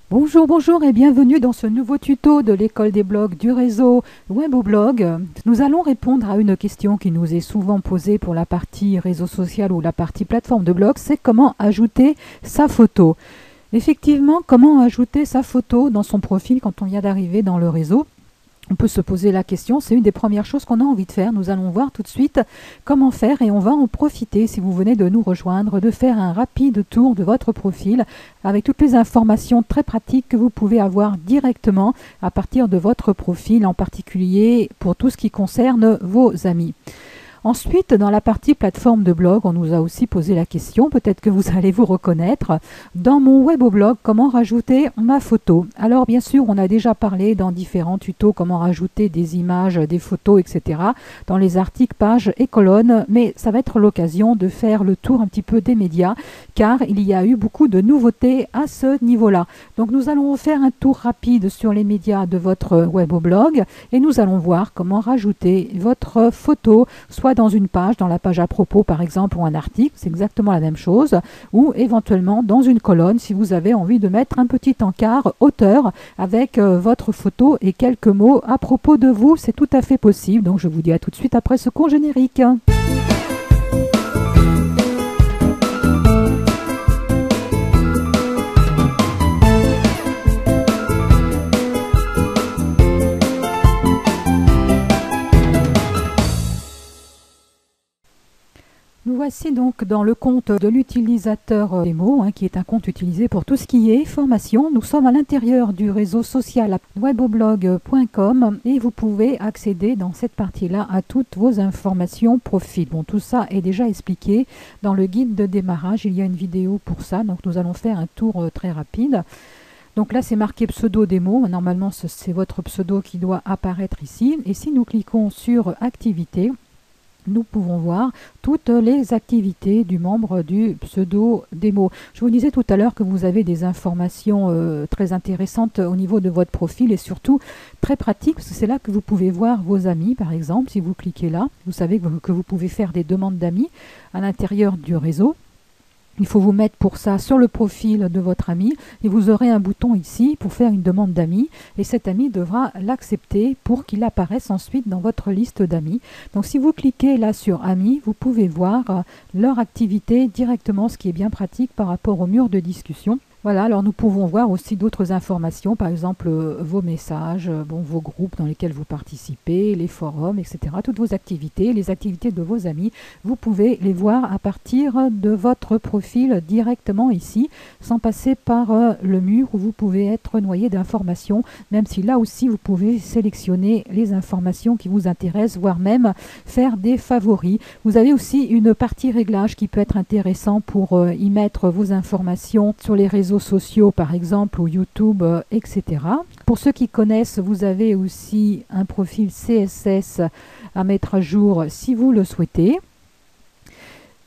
Bonjour, bonjour et bienvenue dans ce nouveau tuto de l'école des blogs du réseau Weboblog. Nous allons répondre à une question qui nous est souvent posée pour la partie réseau social ou la partie plateforme de blog, c'est comment ajouter sa photo. Effectivement, comment ajouter sa photo dans son profil quand on vient d'arriver dans le réseau? On peut se poser la question, c'est une des premières choses qu'on a envie de faire. Nous allons voir tout de suite comment faire et on va en profiter, si vous venez de nous rejoindre, de faire un rapide tour de votre profil avec toutes les informations très pratiques que vous pouvez avoir directement à partir de votre profil, en particulier pour tout ce qui concerne vos amis. Ensuite, dans la partie plateforme de blog, on nous a aussi posé la question, peut-être que vous allez vous reconnaître, dans mon Weboblog, comment rajouter ma photo. Alors bien sûr, on a déjà parlé dans différents tutos comment rajouter des images, des photos, etc. dans les articles, pages et colonnes, mais ça va être l'occasion de faire le tour un petit peu des médias, car il y a eu beaucoup de nouveautés à ce niveau-là. Donc nous allons faire un tour rapide sur les médias de votre Weboblog et nous allons voir comment rajouter votre photo, soit dans une page, dans la page à propos par exemple, ou un article, c'est exactement la même chose, ou éventuellement dans une colonne si vous avez envie de mettre un petit encart auteur avec votre photo et quelques mots à propos de vous, c'est tout à fait possible. Donc je vous dis à tout de suite après ce court générique. Nous voici donc dans le compte de l'utilisateur démo, qui est un compte utilisé pour tout ce qui est formation. Nous sommes à l'intérieur du réseau social weboblog.com et vous pouvez accéder dans cette partie-là à toutes vos informations profil. Bon, tout ça est déjà expliqué dans le guide de démarrage. Il y a une vidéo pour ça, donc nous allons faire un tour très rapide. Donc là, c'est marqué pseudo démo. Normalement, c'est votre pseudo qui doit apparaître ici. Et si nous cliquons sur activité, nous pouvons voir toutes les activités du membre du pseudo démo. Je vous disais tout à l'heure que vous avez des informations très intéressantes au niveau de votre profil et surtout très pratiques, parce que c'est là que vous pouvez voir vos amis, par exemple. Si vous cliquez là, vous savez que vous pouvez faire des demandes d'amis à l'intérieur du réseau. Il faut vous mettre pour ça sur le profil de votre ami et vous aurez un bouton ici pour faire une demande d'amis et cet ami devra l'accepter pour qu'il apparaisse ensuite dans votre liste d'amis. Donc si vous cliquez là sur amis, vous pouvez voir leur activité directement, ce qui est bien pratique par rapport au mur de discussion. Voilà, alors nous pouvons voir aussi d'autres informations, par exemple vos messages, vos groupes dans lesquels vous participez, les forums, etc. Toutes vos activités, les activités de vos amis, vous pouvez les voir à partir de votre profil directement ici, sans passer par le mur où vous pouvez être noyé d'informations, même si là aussi vous pouvez sélectionner les informations qui vous intéressent, voire même faire des favoris. Vous avez aussi une partie réglage qui peut être intéressant pour y mettre vos informations sur les réseaux sociaux par exemple ou YouTube, etc. Pour ceux qui connaissent, vous avez aussi un profil CSS à mettre à jour si vous le souhaitez.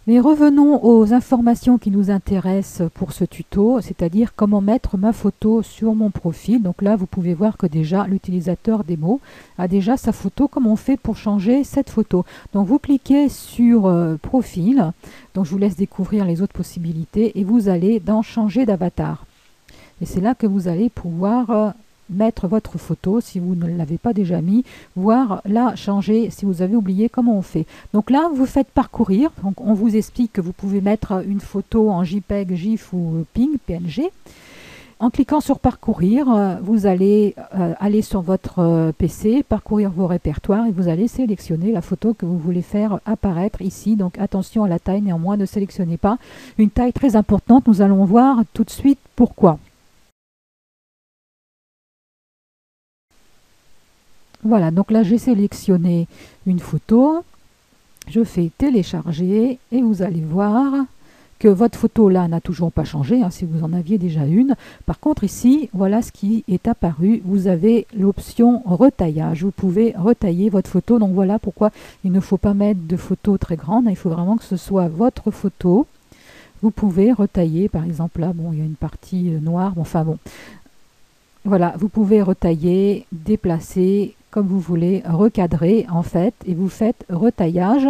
Mais revenons aux informations qui nous intéressent pour ce tuto, c'est-à-dire comment mettre ma photo sur mon profil. Donc là, vous pouvez voir que déjà l'utilisateur démo a déjà sa photo. Comment on fait pour changer cette photo? Donc vous cliquez sur profil, donc je vous laisse découvrir les autres possibilités et vous allez dans changer d'avatar. Et c'est là que vous allez pouvoir mettre votre photo si vous ne l'avez pas déjà mis, voire la changer si vous avez oublié comment on fait. Donc là, vous faites parcourir. Donc on vous explique que vous pouvez mettre une photo en JPEG, GIF ou PNG. En cliquant sur parcourir, vous allez aller sur votre PC, parcourir vos répertoires et vous allez sélectionner la photo que vous voulez faire apparaître ici. Donc attention à la taille, néanmoins ne sélectionnez pas une taille très importante. Nous allons voir tout de suite pourquoi. Voilà, donc là j'ai sélectionné une photo, je fais télécharger et vous allez voir que votre photo là n'a toujours pas changé, si vous en aviez déjà une. Par contre ici, voilà ce qui est apparu, vous avez l'option retaillage, vous pouvez retailler votre photo, donc voilà pourquoi il ne faut pas mettre de photo très grande, il faut vraiment que ce soit votre photo. Vous pouvez retailler, par exemple là, il y a une partie noire, voilà, vous pouvez retailler, déplacer, comme vous voulez, recadrer en fait, et vous faites retaillage.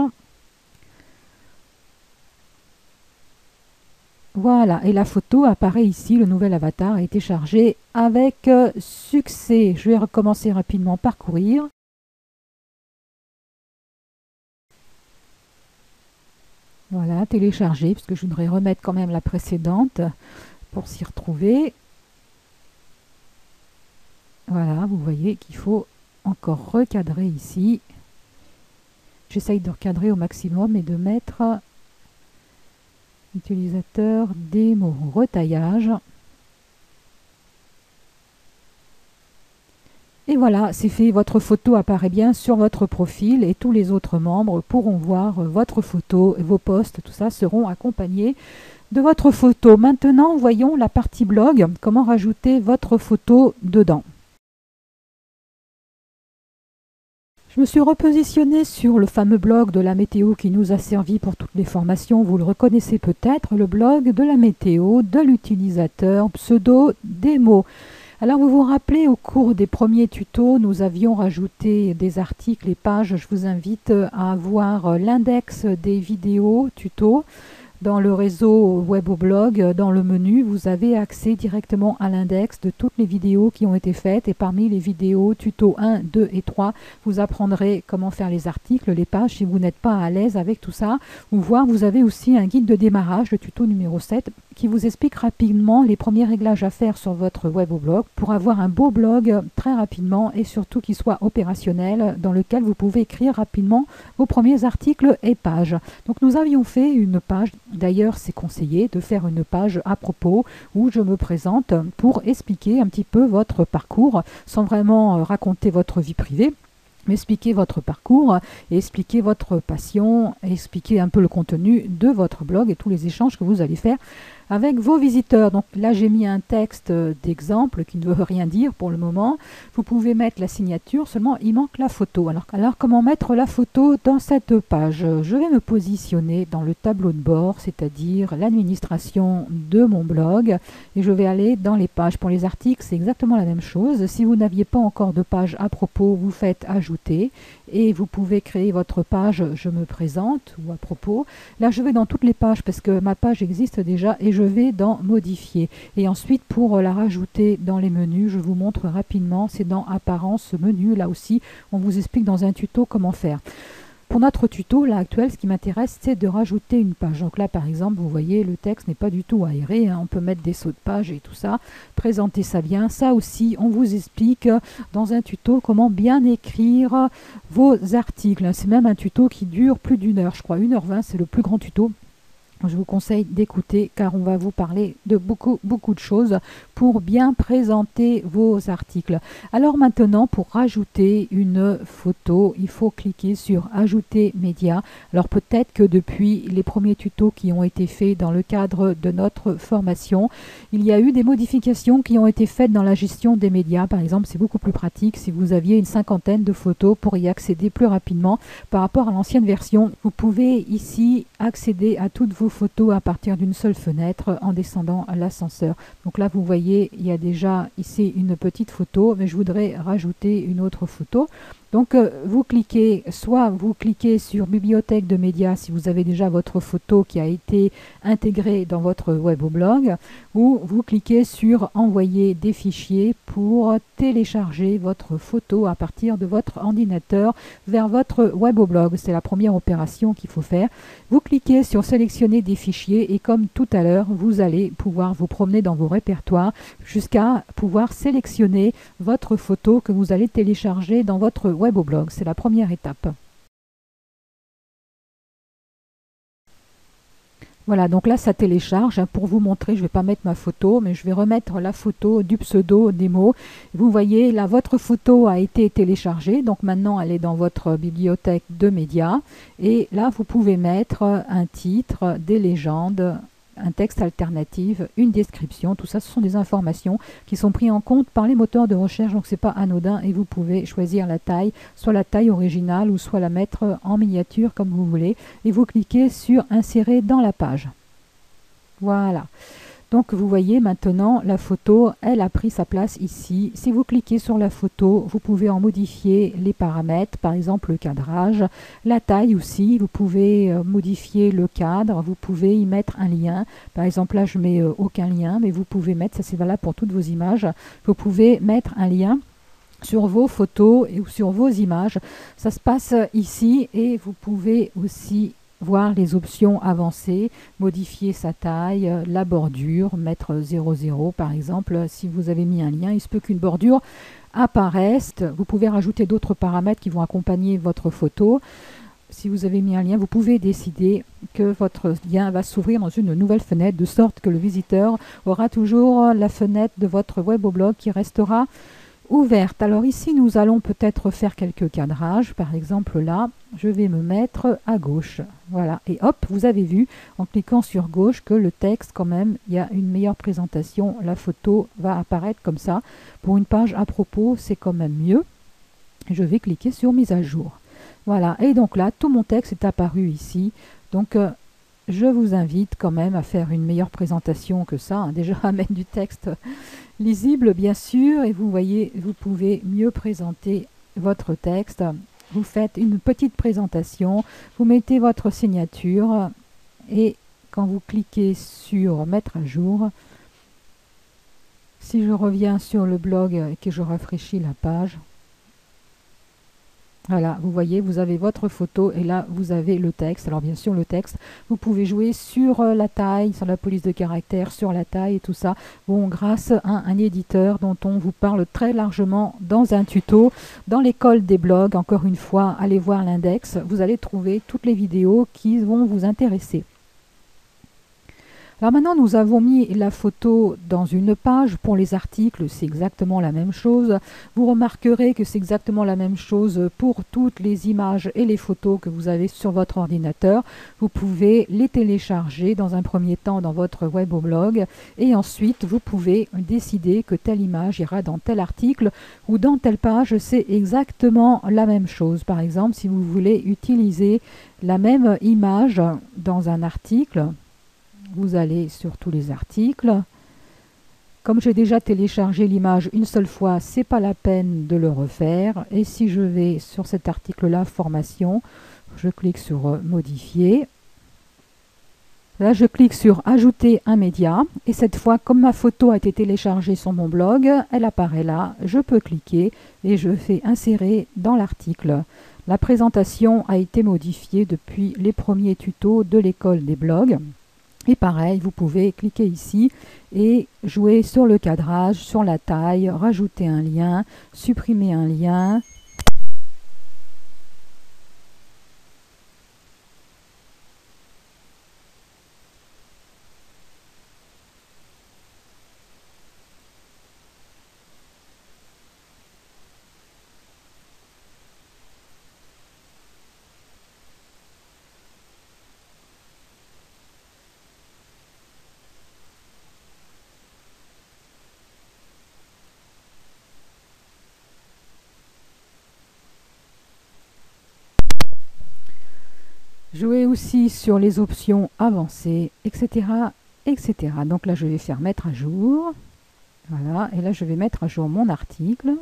Voilà, et la photo apparaît ici, le nouvel avatar a été chargé avec succès. Je vais recommencer rapidement parcourir. Voilà, télécharger, puisque je voudrais remettre quand même la précédente pour s'y retrouver. Voilà, vous voyez qu'il faut encore recadrer ici. J'essaye de recadrer au maximum et de mettre utilisateur démo retaillage. Et voilà, c'est fait, votre photo apparaît bien sur votre profil et tous les autres membres pourront voir votre photo, vos posts, tout ça seront accompagnés de votre photo. Maintenant, voyons la partie blog, comment rajouter votre photo dedans. Je me suis repositionnée sur le fameux blog de la météo qui nous a servi pour toutes les formations. Vous le reconnaissez peut-être, le blog de la météo de l'utilisateur pseudo démo. Alors vous vous rappelez, au cours des premiers tutos, nous avions rajouté des articles et pages. Je vous invite à voir l'index des vidéos tutos. Dans le réseau Weboblog, dans le menu, vous avez accès directement à l'index de toutes les vidéos qui ont été faites. Et parmi les vidéos tuto 1, 2 et 3, vous apprendrez comment faire les articles, les pages, si vous n'êtes pas à l'aise avec tout ça. Ou voir, vous avez aussi un guide de démarrage, le tuto numéro 7, qui vous explique rapidement les premiers réglages à faire sur votre Weboblog pour avoir un beau blog très rapidement et surtout qui soit opérationnel, dans lequel vous pouvez écrire rapidement vos premiers articles et pages. Donc nous avions fait une page. D'ailleurs, c'est conseillé de faire une page à propos où je me présente pour expliquer un petit peu votre parcours sans vraiment raconter votre vie privée, mais expliquer votre parcours et expliquer votre passion, expliquer un peu le contenu de votre blog et tous les échanges que vous allez faire avec vos visiteurs. Donc là, j'ai mis un texte d'exemple qui ne veut rien dire pour le moment. Vous pouvez mettre la signature, seulement il manque la photo. Alors comment mettre la photo dans cette page? Je vais me positionner dans le tableau de bord, c'est-à-dire l'administration de mon blog, et je vais aller dans les pages. Pour les articles, c'est exactement la même chose. Si vous n'aviez pas encore de page à propos, vous faites ajouter et vous pouvez créer votre page je me présente ou à propos. Là, je vais dans toutes les pages parce que ma page existe déjà et je vais dans modifier. Et ensuite, pour la rajouter dans les menus, je vous montre rapidement, c'est dans apparence menu. Là aussi, on vous explique dans un tuto comment faire. Pour notre tuto, là, actuel, ce qui m'intéresse, c'est de rajouter une page. Donc là, par exemple, vous voyez, le texte n'est pas du tout aéré. On peut mettre des sauts de page et tout ça. Présenter ça bien. Ça aussi, on vous explique dans un tuto comment bien écrire vos articles. C'est même un tuto qui dure plus d'1 heure, je crois. 1h20, c'est le plus grand tuto. Je vous conseille d'écouter car on va vous parler de beaucoup de choses pour bien présenter vos articles. Alors maintenant, pour rajouter une photo, il faut cliquer sur Ajouter média. Alors peut-être que depuis les premiers tutos qui ont été faits dans le cadre de notre formation, il y a eu des modifications qui ont été faites dans la gestion des médias. Par exemple, c'est beaucoup plus pratique si vous aviez une 50aine de photos pour y accéder plus rapidement par rapport à l'ancienne version. Vous pouvez ici accéder à toutes vos photos à partir d'une seule fenêtre en descendant à l'ascenseur. Donc là, vous voyez, il y a déjà ici une petite photo, mais je voudrais rajouter une autre photo. Donc vous cliquez sur bibliothèque de médias si vous avez déjà votre photo qui a été intégrée dans votre Weboblog, ou vous cliquez sur envoyer des fichiers pour télécharger votre photo à partir de votre ordinateur vers votre Weboblog. C'est la première opération qu'il faut faire. Vous cliquez sur sélectionner des fichiers et comme tout à l'heure, vous allez pouvoir vous promener dans vos répertoires jusqu'à pouvoir sélectionner votre photo que vous allez télécharger dans votre Weboblog. C'est la première étape. Voilà, donc là ça télécharge. Pour vous montrer, je ne vais pas mettre ma photo, mais je vais remettre la photo du pseudo démo. Vous voyez, là votre photo a été téléchargée, donc maintenant elle est dans votre bibliothèque de médias. Et là vous pouvez mettre un titre, des légendes, un texte alternatif, une description, tout ça, ce sont des informations qui sont prises en compte par les moteurs de recherche, donc c'est pas anodin et vous pouvez choisir la taille, soit la taille originale ou soit la mettre en miniature comme vous voulez et vous cliquez sur insérer dans la page. Voilà. Donc vous voyez maintenant la photo, elle a pris sa place ici. Si vous cliquez sur la photo, vous pouvez en modifier les paramètres, par exemple le cadrage, la taille aussi. Vous pouvez modifier le cadre, vous pouvez y mettre un lien. Par exemple là je mets aucun lien, mais vous pouvez mettre, ça c'est valable pour toutes vos images, vous pouvez mettre un lien sur vos photos ou sur vos images. Ça se passe ici et vous pouvez aussi voir les options avancées, modifier sa taille, la bordure, mettre 0,0 par exemple. Si vous avez mis un lien, il se peut qu'une bordure apparaisse. Vous pouvez rajouter d'autres paramètres qui vont accompagner votre photo. Si vous avez mis un lien, vous pouvez décider que votre lien va s'ouvrir dans une nouvelle fenêtre, de sorte que le visiteur aura toujours la fenêtre de votre web au blog qui restera ouverte. Alors ici, nous allons peut-être faire quelques cadrages. Par exemple là, je vais me mettre à gauche. Voilà, et hop, vous avez vu, en cliquant sur gauche, que le texte, quand même, il y a une meilleure présentation. La photo va apparaître comme ça. Pour une page à propos, c'est quand même mieux. Je vais cliquer sur mise à jour. Voilà, et donc là, tout mon texte est apparu ici. Donc, je vous invite quand même à faire une meilleure présentation que ça. Déjà, à mettre du texte lisible, bien sûr, et vous voyez, vous pouvez mieux présenter votre texte. Vous faites une petite présentation, vous mettez votre signature, et quand vous cliquez sur mettre à jour, si je reviens sur le blog et que je rafraîchis la page, voilà, vous voyez, vous avez votre photo et là, vous avez le texte. Alors bien sûr, le texte, vous pouvez jouer sur la taille, sur la police de caractère, sur la taille et tout ça. Bon, grâce à un éditeur dont on vous parle très largement dans un tuto, dans l'école des blogs, encore une fois, allez voir l'index, vous allez trouver toutes les vidéos qui vont vous intéresser. Alors maintenant, nous avons mis la photo dans une page. Pour les articles, c'est exactement la même chose. Vous remarquerez que c'est exactement la même chose pour toutes les images et les photos que vous avez sur votre ordinateur. Vous pouvez les télécharger dans un premier temps dans votre web au blog et ensuite vous pouvez décider que telle image ira dans tel article ou dans telle page. C'est exactement la même chose. Par exemple, si vous voulez utiliser la même image dans un article, vous allez sur tous les articles. Comme j'ai déjà téléchargé l'image une seule fois, c'est pas la peine de le refaire. Et si je vais sur cet article-là, formation, je clique sur modifier. Là, je clique sur ajouter un média. Et cette fois, comme ma photo a été téléchargée sur mon blog, elle apparaît là. Je peux cliquer et je fais insérer dans l'article. La présentation a été modifiée depuis les premiers tutos de l'école des blogs. Et pareil, vous pouvez cliquer ici et jouer sur le cadrage, sur la taille, rajouter un lien, supprimer un lien. Jouer aussi sur les options avancées, etc., etc. Donc là, je vais faire mettre à jour. Voilà, et là, je vais mettre à jour mon article.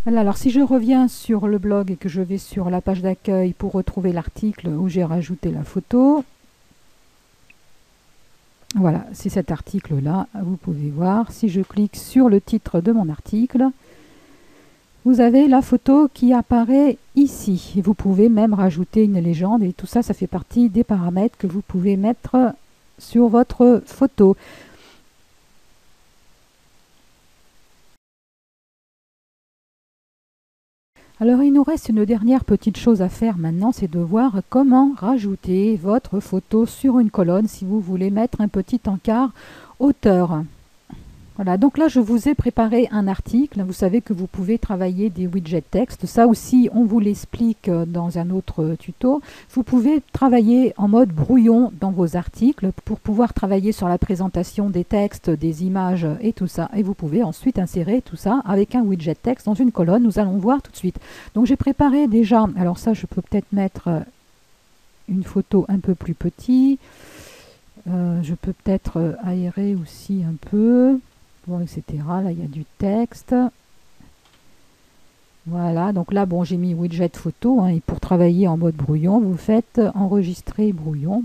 Voilà, alors si je reviens sur le blog et que je vais sur la page d'accueil pour retrouver l'article où j'ai rajouté la photo, voilà, c'est cet article-là, vous pouvez voir. Si je clique sur le titre de mon article, vous avez la photo qui apparaît ici. Et vous pouvez même rajouter une légende et tout ça, ça fait partie des paramètres que vous pouvez mettre sur votre photo. Alors il nous reste une dernière petite chose à faire maintenant, c'est de voir comment rajouter votre photo sur une colonne si vous voulez mettre un petit encart auteur. Voilà, donc là je vous ai préparé un article. Vous savez que vous pouvez travailler des widgets texte. Ça aussi, on vous l'explique dans un autre tuto. Vous pouvez travailler en mode brouillon dans vos articles pour pouvoir travailler sur la présentation des textes, des images et tout ça. Et vous pouvez ensuite insérer tout ça avec un widget texte dans une colonne. Nous allons voir tout de suite. Donc j'ai préparé déjà, alors ça je peux peut-être mettre une photo un peu plus petite. Je peux peut-être aérer aussi un peu. Bon, etc. Là, il y a du texte. Voilà, donc là, bon, j'ai mis widget photo. Hein, et pour travailler en mode brouillon, vous faites enregistrer brouillon.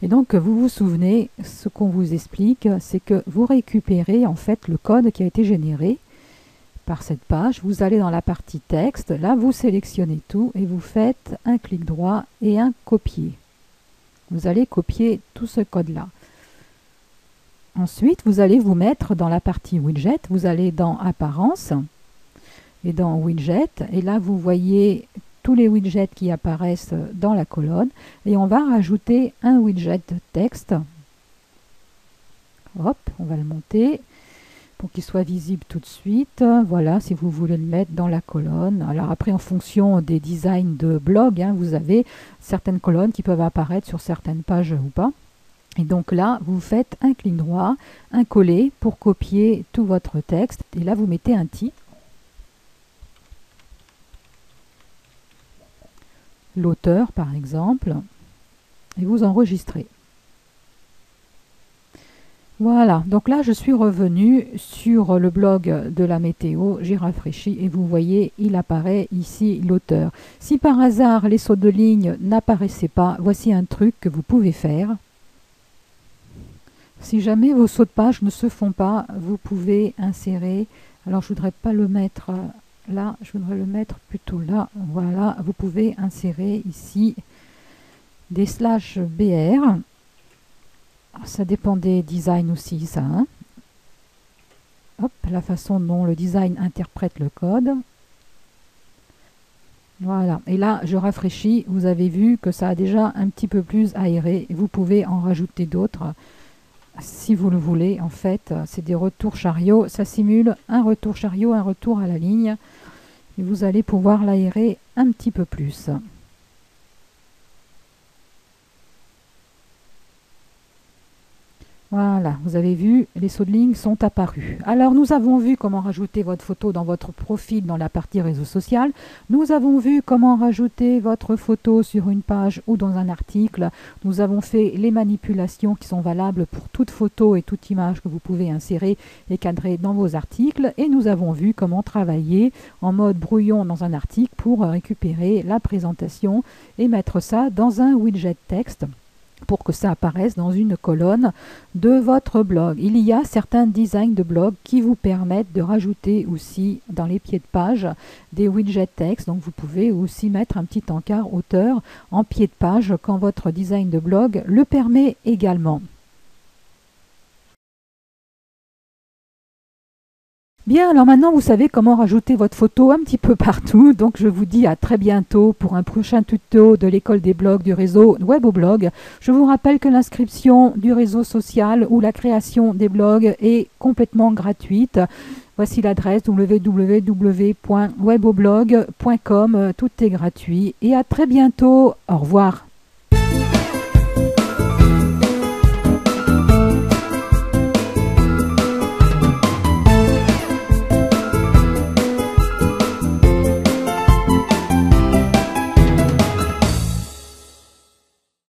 Et donc, vous vous souvenez, ce qu'on vous explique, c'est que vous récupérez en fait le code qui a été généré par cette page. Vous allez dans la partie texte. Là, vous sélectionnez tout et vous faites un clic droit et un copier. Vous allez copier tout ce code-là. Ensuite, vous allez vous mettre dans la partie widget, vous allez dans Apparence et dans Widget, et là vous voyez tous les widgets qui apparaissent dans la colonne, et on va rajouter un widget texte. Hop, on va le monter pour qu'il soit visible tout de suite. Voilà, si vous voulez le mettre dans la colonne. Alors après, en fonction des designs de blog, hein, vous avez certaines colonnes qui peuvent apparaître sur certaines pages ou pas. Et donc là, vous faites un clic droit, un coller pour copier tout votre texte. Et là, vous mettez un titre. L'auteur, par exemple. Et vous enregistrez. Voilà, donc là, je suis revenue sur le blog de la météo. J'ai rafraîchi et vous voyez, il apparaît ici l'auteur. Si par hasard, les sauts de ligne n'apparaissaient pas, voici un truc que vous pouvez faire. Si jamais vos sauts de page ne se font pas, vous pouvez insérer, alors je ne voudrais pas le mettre là, je voudrais le mettre plutôt là, voilà, vous pouvez insérer ici des /br, ça dépend des designs aussi ça, hein. Hop, la façon dont le design interprète le code. Voilà, et là je rafraîchis, vous avez vu que ça a déjà un petit peu plus aéré, vous pouvez en rajouter d'autres. Si vous le voulez, en fait, c'est des retours chariot. Ça simule un retour chariot, un retour à la ligne. Et vous allez pouvoir l'aérer un petit peu plus. Voilà, vous avez vu, les sauts de ligne sont apparus. Alors, nous avons vu comment rajouter votre photo dans votre profil dans la partie réseau social. Nous avons vu comment rajouter votre photo sur une page ou dans un article. Nous avons fait les manipulations qui sont valables pour toute photo et toute image que vous pouvez insérer et cadrer dans vos articles. Et nous avons vu comment travailler en mode brouillon dans un article pour récupérer la présentation et mettre ça dans un widget texte, pour que ça apparaisse dans une colonne de votre blog. Il y a certains designs de blog qui vous permettent de rajouter aussi dans les pieds de page des widgets texte. Donc vous pouvez aussi mettre un petit encart auteur en pied de page quand votre design de blog le permet également. Bien, alors maintenant vous savez comment rajouter votre photo un petit peu partout, donc je vous dis à très bientôt pour un prochain tuto de l'école des blogs du réseau Weboblog. Je vous rappelle que l'inscription du réseau social ou la création des blogs est complètement gratuite. Voici l'adresse www.weboblog.com, tout est gratuit et à très bientôt, au revoir.